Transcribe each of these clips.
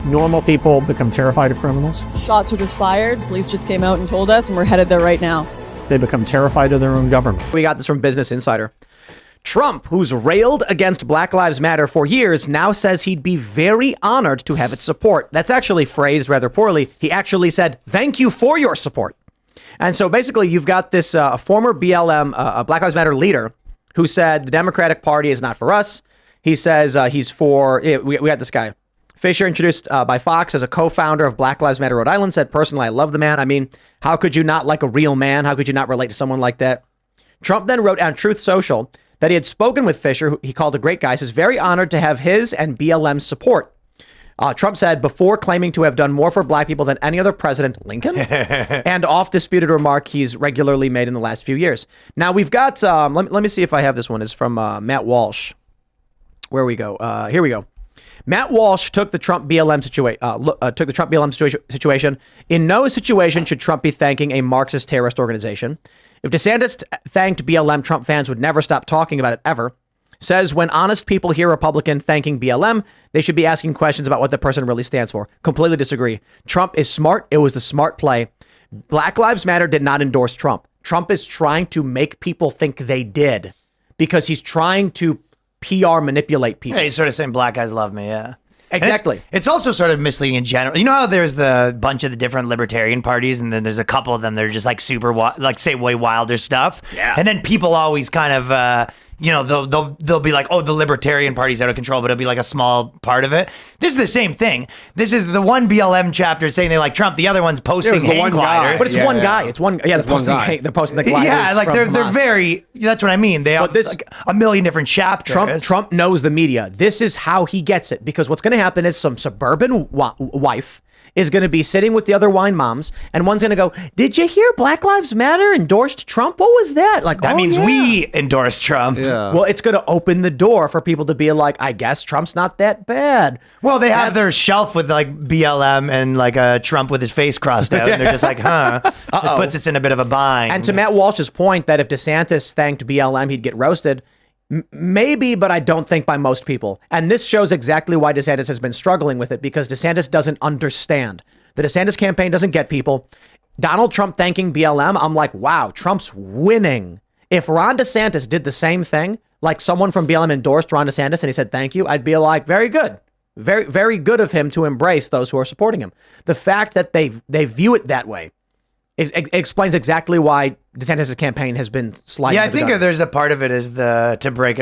normal people become terrified of criminals. Shots were just fired. Police just came out and told us, and we're headed there right now. They become terrified of their own government. We got this from Business Insider. Trump, who's railed against Black Lives Matter for years, now says he'd be very honored to have its support. That's actually phrased rather poorly. He actually said, "Thank you for your support." And so basically you've got this former BLM, Black Lives Matter leader who said the Democratic Party is not for us. He says he's for, we got this guy. Fisher, introduced by Fox as a co-founder of Black Lives Matter Rhode Island, said, "Personally, I love the man. I mean, how could you not like a real man? How could you not relate to someone like that?" Trump then wrote on Truth Social that he had spoken with Fisher, who he called a great guy, says, "Very honored to have his and BLM's support." Trump said, before claiming to have done more for black people than any other president, Lincoln, and off-disputed remark he's regularly made in the last few years. Now, we've got, let me see if I have this one. It's from Matt Walsh. Where we go? Here we go. Matt Walsh took the Trump BLM situation. In no situation should Trump be thanking a Marxist terrorist organization. If DeSantis thanked BLM, Trump fans would never stop talking about it ever. Says when honest people hear Republican thanking BLM, they should be asking questions about what the person really stands for. Completely disagree. Trump is smart. It was the smart play. Black Lives Matter did not endorse Trump. Trump is trying to make people think they did because he's trying to PR manipulate people. Yeah, he's sort of saying black guys love me. Yeah. Exactly. It's also sort of misleading in general. You know how there's the bunch of the different libertarian parties, and then there's a couple of them that are just like super, like say way wilder stuff. Yeah. And then people always kind of, they'll be like, oh, the libertarian party's out of control, but it'll be like a small part of it. This is the same thing. This is the one BLM chapter saying they like Trump. The other one's posting hang gliders. But it's one guy. It's one. Yeah, they're posting the gliders. Yeah, like they're very. That's what I mean. They have like a million different chapters. Trump knows the media. This is how he gets it, because what's going to happen is some suburban wife is going to be sitting with the other wine moms, and one's going to go, "Did you hear Black Lives Matter endorsed Trump? What was that?" Like that means we endorsed Trump. Yeah. Well, it's going to open the door for people to be like, "I guess Trump's not that bad." Well, they have their shelf with like BLM and like Trump with his face crossed out, and they're just like, "Huh." This puts us in a bit of a bind. And to Matt Walsh's point that if DeSantis thanked BLM, he'd get roasted. Maybe, but I don't think by most people. And this shows exactly why DeSantis has been struggling with it, because DeSantis doesn't understand. The DeSantis campaign doesn't get people. Donald Trump thanking BLM, I'm like, wow, Trump's winning. If Ron DeSantis did the same thing, like someone from BLM endorsed Ron DeSantis and he said thank you, I'd be like, very good. Very, very good of him to embrace those who are supporting him. The fact that they view it that way explains exactly why DeSantis' campaign has been sliding. Yeah, I think there's a part of it is to make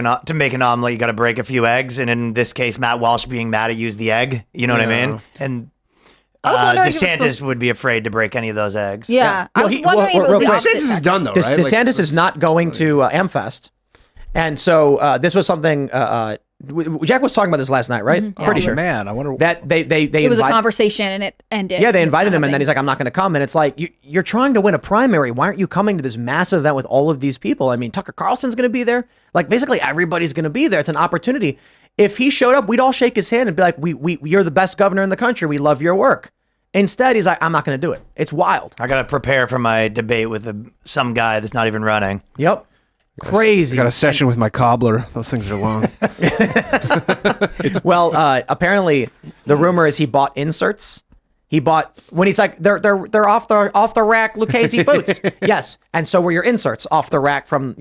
an omelet, you got to break a few eggs, and in this case, Matt Walsh being mad at used the egg. You know what I mean? And DeSantis would be afraid to break any of those eggs. Yeah, I was wondering if DeSantis is done though, right? DeSantis is not going to AmFest, and so this was something. Jack was talking about this last night, right? Mm-hmm. Pretty sure. Man, I wonder that they it was a conversation and it ended. Yeah, they invited him, and then he's like, "I'm not going to come." And it's like, you're trying to win a primary. Why aren't you coming to this massive event with all of these people? I mean, Tucker Carlson's going to be there. Like, basically everybody's going to be there. It's an opportunity. If he showed up, we'd all shake his hand and be like, "You're the best governor in the country. We love your work." Instead, he's like, "I'm not going to do it." It's wild. I got to prepare for my debate with some guy that's not even running. Yep. Crazy. I got a session with my cobbler. Those things are long. Well, apparently the rumor is he bought inserts. He bought when he's like they're off the rack Lucchese boots. Yes, and so were your inserts off the rack from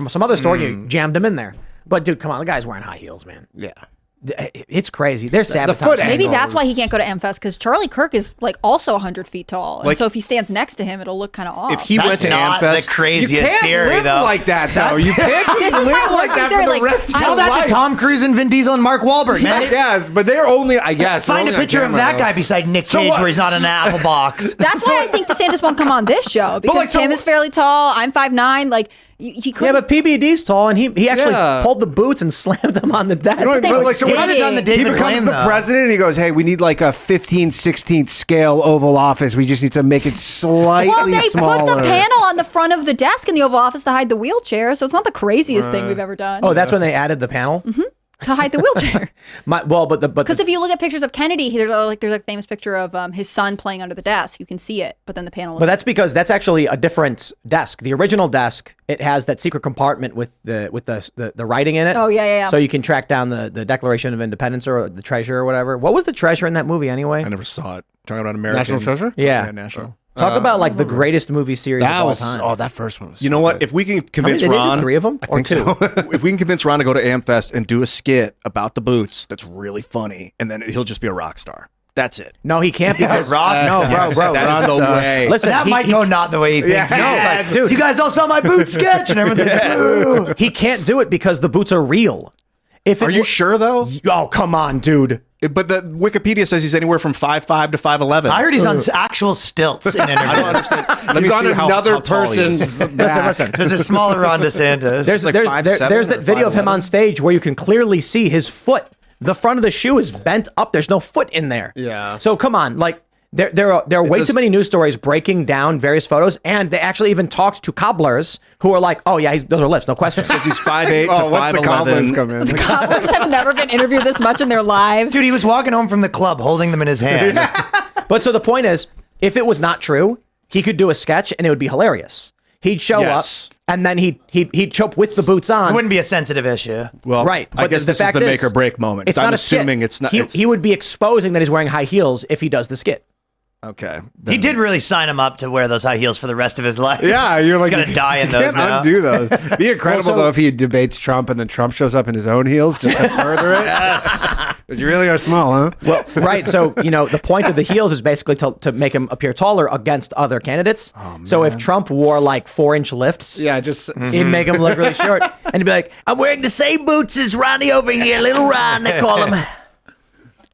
some other store. You jammed them in there. But dude, come on, the guy's wearing high heels, man. Yeah. It's crazy. They're sabotaging. Maybe that's why he can't go to AmFest, because Charlie Kirk is like also 100 feet tall, and so if he stands next to him, it'll look kind of off. If he went to AmFest, the craziest you theory, can't live though. like that, though. You can't just live like that for the rest of your Tell that life. to Tom Cruise and Vin Diesel and Mark Wahlberg, man. Yes, but they're only, I guess. Find a picture of that guy beside Nick Cage where he's not in an apple box. That's why I think DeSantis won't come on this show, because Tim is fairly tall. I'm 5'9". Like he couldn't. Yeah, but PBD's tall, and he actually pulled the boots and slammed them on the desk. So he might have done the David He becomes Blaine, the though. president, and he goes, "Hey, we need like a 15/16 scale Oval Office. We just need to make it slightly Well, they smaller." put the panel on the front of the desk in the Oval Office to hide the wheelchair, so it's not the craziest thing we've ever done. Oh, that's when they added the panel? Mm-hmm. to hide the wheelchair. But Because if you look at pictures of Kennedy, there's a famous picture of his son playing under the desk. You can see it, but then the panel. But that's because that's actually a different desk. The original desk, it has that secret compartment with the writing in it. Oh, yeah. So you can track down the Declaration of Independence or the treasure or whatever. What was the treasure in that movie anyway? I never saw it. Talking about American National Treasure? Yeah. National. Talk about like the greatest movie series of all time. that first one was. You know what? If we can convince How many, Ron, 3 of them or 2? if we can convince Ron to go to Amfest and do a skit about the boots, that's really funny, and then he'll just be a rock star. That's it. No, he can't because rock no, star. bro. That's the way. Listen, That might go not the way he thinks. Yeah. He's like, dude, you guys all saw my boot sketch, and everyone's like, "Ooh." he can't do it because the boots are real. Are you sure though? Oh, come on, dude. But the Wikipedia says he's anywhere from 5'5" to 5'11". I heard he's on actual stilts in interviews. I don't understand. Let me He's on see how another tall he is. person's back. Listen. There's a smaller Ron DeSantis. There's like 5'7" there's or that video of him 5'11". on stage where you can clearly see his foot. The front of the shoe is bent up. There's no foot in there. Yeah. So come on, like there are way too many news stories breaking down various photos, and they actually even talked to cobblers who are like, "Oh yeah, those are lifts, no question." Says he's 5'8" to Oh, once the cobblers 5'11". come in. Cobblers have never been interviewed this much in their lives. Dude, he was walking home from the club holding them in his hand. But so the point is, if it was not true, he could do a sketch and it would be hilarious. He'd show Yes. up and then he'd show up with the boots on. It wouldn't be a sensitive issue. Well, Right, I but guess the this is fact the is, make or break moment. It's I'm not a skit. assuming it's not. He would be exposing that he's wearing high heels if he does the skit. Okay. He did really sign him up to wear those high heels for the rest of his life. Yeah, you're like he's gonna die in you those can't now. undo those. Be incredible Also- though if he debates Trump and then Trump shows up in his own heels just to further it. Yes. You really are small, huh? Well, right. So, the point of the heels is basically to make him appear taller against other candidates. So if Trump wore like 4-inch lifts, Yeah, just he'd make him look really short. And he'd be like, I'm wearing the same boots as Ronnie over here, little Ron, they call him.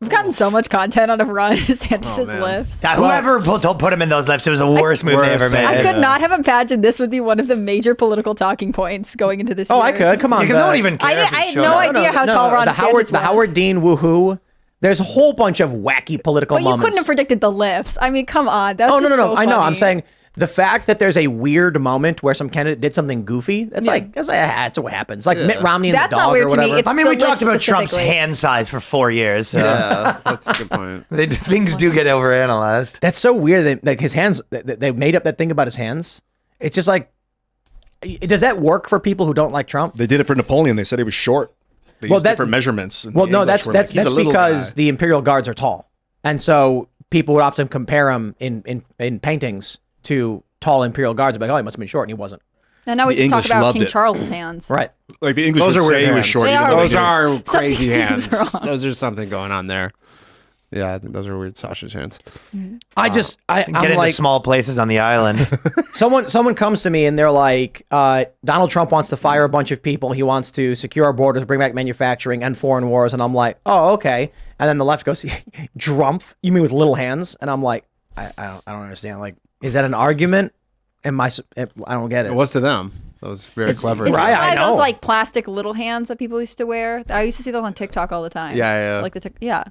We've gotten so much content out of Ron DeSantis' man. lifts. Whoever put him in those lifts, it was the worst move they ever made. I could not have imagined this would be one of the major political talking points going into this year. Oh, I could. Come on. Because no one even cared. I if he had showed no up. idea how tall Ron DeSantis was. The Howard Dean woohoo. There's a whole bunch of wacky political But you moments. couldn't have predicted the lifts. I mean, come on. That's Oh, no. just so I know. I'm funny. saying the fact that there's a weird moment where some candidate did something goofy, that's that's what happens. Like Mitt Romney and That's the not dog weird or to me. whatever. It's I mean, the we talked lift about Trump's specifically. hand size for 4 years. So yeah, that's a good point. things do get overanalyzed. That's so weird that like his hands, they made up that thing about his hands. It's just like, does that work for people who don't like Trump? They did it for Napoleon. They said he was short. They used different measurements. And Well, the no, English that's were like, "He's a little because guy." the Imperial Guards are tall, and so people would often compare him in paintings to tall Imperial Guards. Like, oh, he must have been short, and he wasn't. And now we The just talk English about loved King it. Charles's hands. Right. Like the English Those would are say weird he was hands. short. They even are though Those they are Something crazy seems hands. wrong. Those are something going on there. Yeah, I think those are weird sausage hands. I'm Get into like, small places on the island. someone comes to me and they're like, Donald Trump wants to fire a bunch of people. He wants to secure our borders, bring back manufacturing, end foreign wars. And I'm like, oh, okay. And then the left goes, Drumpf? You mean with little hands? And I'm like, I don't understand. Like, is that an argument? I don't get it. It was to them. That was very clever. Is this Right, I why know. those like plastic little hands that people used to wear? I used to see those on TikTok all the time. Yeah. Like yeah.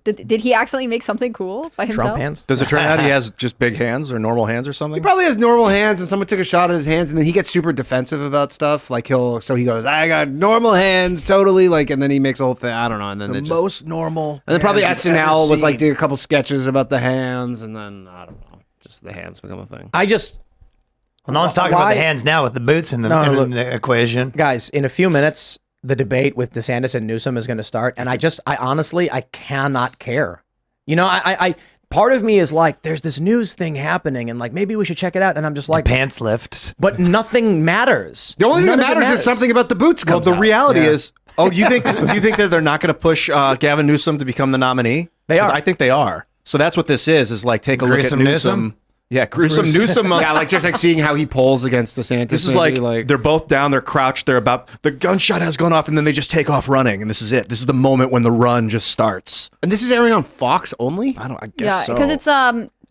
Did he accidentally make something cool by himself? Trump hands? Does it turn out he has just big hands or normal hands or something? He probably has normal hands, and someone took a shot at his hands, and then he gets super defensive about stuff. Like he goes, "I got normal hands, totally." Like, and then he makes a whole thing. I don't know. And then it just, normal. and then probably hands you've SNL ever was like seen. did a couple sketches about the hands, and then I don't know, just the hands become a thing. Well, no one's talking about Why- the hands now with the boots in the, No, in look. the equation. Guys, in a few minutes, the debate with DeSantis and Newsom is going to start. And I honestly, I cannot care. I part of me is like, there's this news thing happening and like, maybe we should check it out. And I'm just like, Pants lifts. but nothing matters. The only thing None that of it matters is something about the boots. Well, Comes the out. reality is, do you think that they're not going to push Gavin Newsom to become the nominee? They 'Cause are. I think they are. So that's what this is like take a look at Gruesome Newsom. Newsom? Yeah, gruesome Newsom. Yeah, like just like seeing how he polls against DeSantis. This is maybe, like they're both down, they're crouched, they're about the gunshot has gone off, and then they just take off running, and this is it. This is the moment when the run just starts. and this is airing on Fox only. I guess Yeah, so. because it's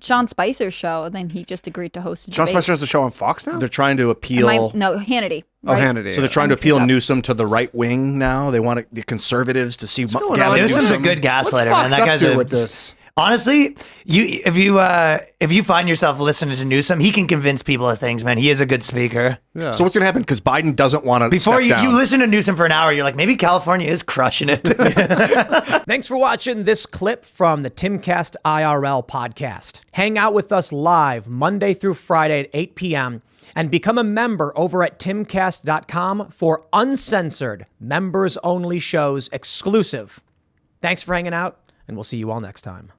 Sean Spicer's show, and then he just agreed to host a Sean debate. Spicer has a show on Fox now. They're trying to appeal. No, Hannity. Oh, right? Hannity. So they're trying to I mixed appeal this up. Newsom to the right wing now. They want the conservatives to see going Gavin on? Newsom. Newsom's a good What's gaslighter, Fox man. That up guy's to a, with this? Honestly, if you find yourself listening to Newsom, he can convince people of things, man. He is a good speaker. Yeah. So what's going to happen? Because Biden doesn't want to Before step down. you listen to Newsom for an hour, you're like, maybe California is crushing it. Thanks for watching this clip from the Timcast IRL podcast. Hang out with us live Monday through Friday at 8 p.m. and become a member over at timcast.com for uncensored, members-only shows exclusive. Thanks for hanging out, and we'll see you all next time.